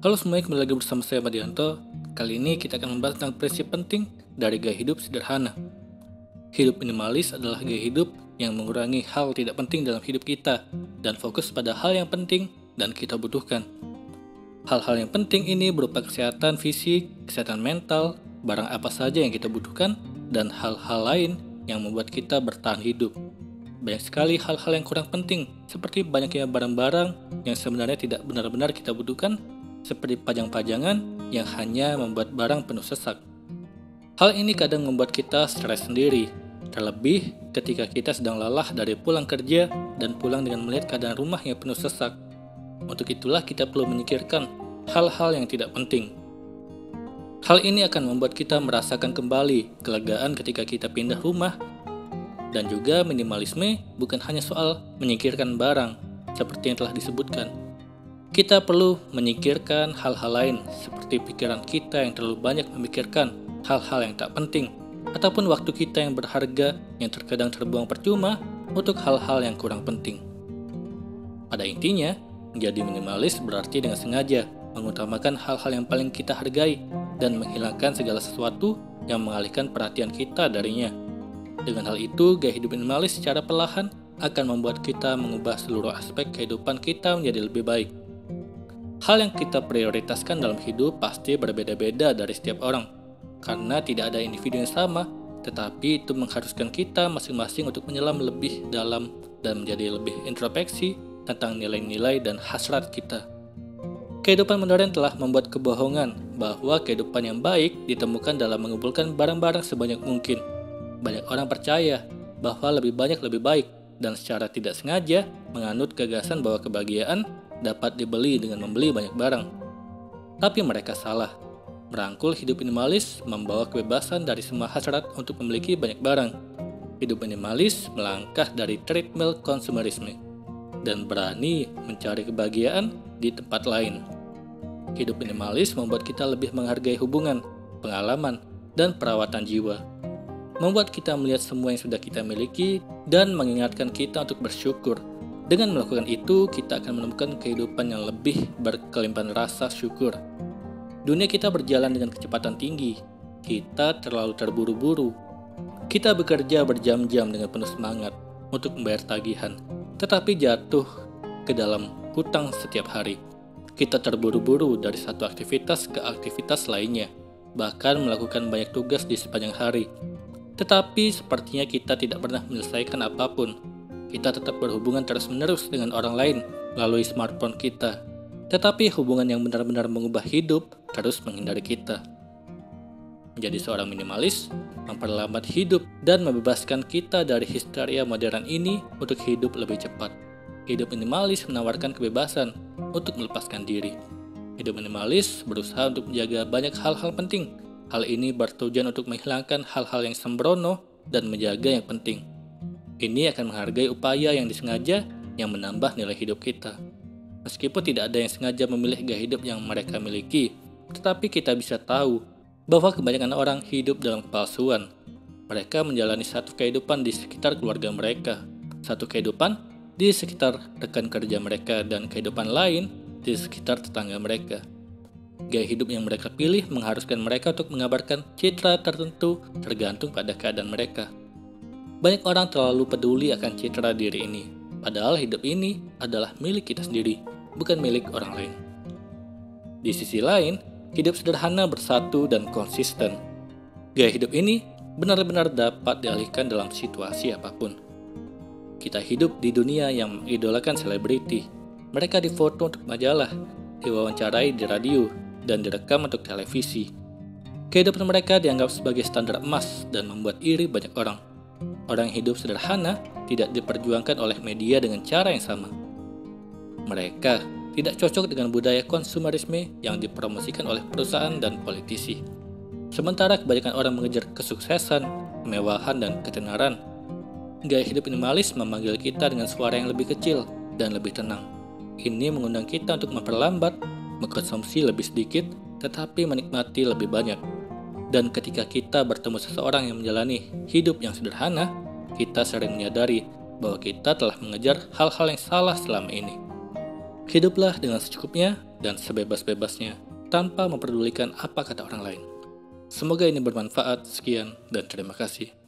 Halo semuanya, kembali lagi bersama saya Madianto. Kali ini kita akan membahas tentang prinsip penting dari gaya hidup sederhana. Hidup minimalis adalah gaya hidup yang mengurangi hal tidak penting dalam hidup kita dan fokus pada hal yang penting dan kita butuhkan. Hal-hal yang penting ini berupa kesehatan fisik, kesehatan mental, barang apa saja yang kita butuhkan, dan hal-hal lain yang membuat kita bertahan hidup. Banyak sekali hal-hal yang kurang penting, seperti banyaknya barang-barang yang sebenarnya tidak benar-benar kita butuhkan, seperti pajang-pajangan yang hanya membuat barang penuh sesak. Hal ini kadang membuat kita stres sendiri, terlebih ketika kita sedang lelah dari pulang kerja dan pulang dengan melihat keadaan rumah yang penuh sesak. Untuk itulah kita perlu menyingkirkan hal-hal yang tidak penting. Hal ini akan membuat kita merasakan kembali kelegaan ketika kita pindah rumah. Dan juga minimalisme bukan hanya soal menyingkirkan barang, seperti yang telah disebutkan. Kita perlu menyingkirkan hal-hal lain, seperti pikiran kita yang terlalu banyak memikirkan hal-hal yang tak penting, ataupun waktu kita yang berharga yang terkadang terbuang percuma untuk hal-hal yang kurang penting. Pada intinya, menjadi minimalis berarti dengan sengaja mengutamakan hal-hal yang paling kita hargai dan menghilangkan segala sesuatu yang mengalihkan perhatian kita darinya. Dengan hal itu, gaya hidup minimalis secara perlahan akan membuat kita mengubah seluruh aspek kehidupan kita menjadi lebih baik. Hal yang kita prioritaskan dalam hidup pasti berbeda-beda dari setiap orang, karena tidak ada individu yang sama, tetapi itu mengharuskan kita masing-masing untuk menyelam lebih dalam dan menjadi lebih introspeksi tentang nilai-nilai dan hasrat kita. Kehidupan modern telah membuat kebohongan bahwa kehidupan yang baik ditemukan dalam mengumpulkan barang-barang sebanyak mungkin. Banyak orang percaya bahwa lebih banyak lebih baik dan secara tidak sengaja menganut gagasan bahwa kebahagiaan dapat dibeli dengan membeli banyak barang. Tapi mereka salah. Merangkul hidup minimalis membawa kebebasan dari semua hasrat untuk memiliki banyak barang. Hidup minimalis melangkah dari treadmill konsumerisme dan berani mencari kebahagiaan di tempat lain. Hidup minimalis membuat kita lebih menghargai hubungan, pengalaman, dan perawatan jiwa. Membuat kita melihat semua yang sudah kita miliki dan mengingatkan kita untuk bersyukur. Dengan melakukan itu, kita akan menemukan kehidupan yang lebih berkelimpahan rasa syukur. Dunia kita berjalan dengan kecepatan tinggi. Kita terlalu terburu-buru. Kita bekerja berjam-jam dengan penuh semangat untuk membayar tagihan, tetapi jatuh ke dalam hutang setiap hari. Kita terburu-buru dari satu aktivitas ke aktivitas lainnya, bahkan melakukan banyak tugas di sepanjang hari. Tetapi sepertinya kita tidak pernah menyelesaikan apapun. Kita tetap berhubungan terus-menerus dengan orang lain melalui smartphone kita. Tetapi hubungan yang benar-benar mengubah hidup terus menghindari kita. Menjadi seorang minimalis, memperlambat hidup dan membebaskan kita dari histeria modern ini untuk hidup lebih cepat. Hidup minimalis menawarkan kebebasan untuk melepaskan diri. Hidup minimalis berusaha untuk menjaga banyak hal-hal penting. Hal ini bertujuan untuk menghilangkan hal-hal yang sembrono dan menjaga yang penting. Ini akan menghargai upaya yang disengaja yang menambah nilai hidup kita. Meskipun tidak ada yang sengaja memilih gaya hidup yang mereka miliki, tetapi kita bisa tahu bahwa kebanyakan orang hidup dalam kepalsuan. Mereka menjalani satu kehidupan di sekitar keluarga mereka, satu kehidupan di sekitar rekan kerja mereka, dan kehidupan lain di sekitar tetangga mereka. Gaya hidup yang mereka pilih mengharuskan mereka untuk mengabarkan citra tertentu tergantung pada keadaan mereka. Banyak orang terlalu peduli akan citra diri ini, padahal hidup ini adalah milik kita sendiri, bukan milik orang lain. Di sisi lain, hidup sederhana, bersatu, dan konsisten. Gaya hidup ini benar-benar dapat dialihkan dalam situasi apapun. Kita hidup di dunia yang mengidolakan selebriti. Mereka difoto untuk majalah, diwawancarai di radio, dan direkam untuk televisi. Kehidupan mereka dianggap sebagai standar emas dan membuat iri banyak orang. Orang yang hidup sederhana tidak diperjuangkan oleh media dengan cara yang sama. Mereka tidak cocok dengan budaya konsumerisme yang dipromosikan oleh perusahaan dan politisi. Sementara kebanyakan orang mengejar kesuksesan, kemewahan, dan ketenaran. Gaya hidup minimalis memanggil kita dengan suara yang lebih kecil dan lebih tenang. Ini mengundang kita untuk memperlambat, mengkonsumsi lebih sedikit, tetapi menikmati lebih banyak. Dan ketika kita bertemu seseorang yang menjalani hidup yang sederhana, kita sering menyadari bahwa kita telah mengejar hal-hal yang salah selama ini. Hiduplah dengan secukupnya dan sebebas-bebasnya, tanpa memperdulikan apa kata orang lain. Semoga ini bermanfaat. Sekian dan terima kasih.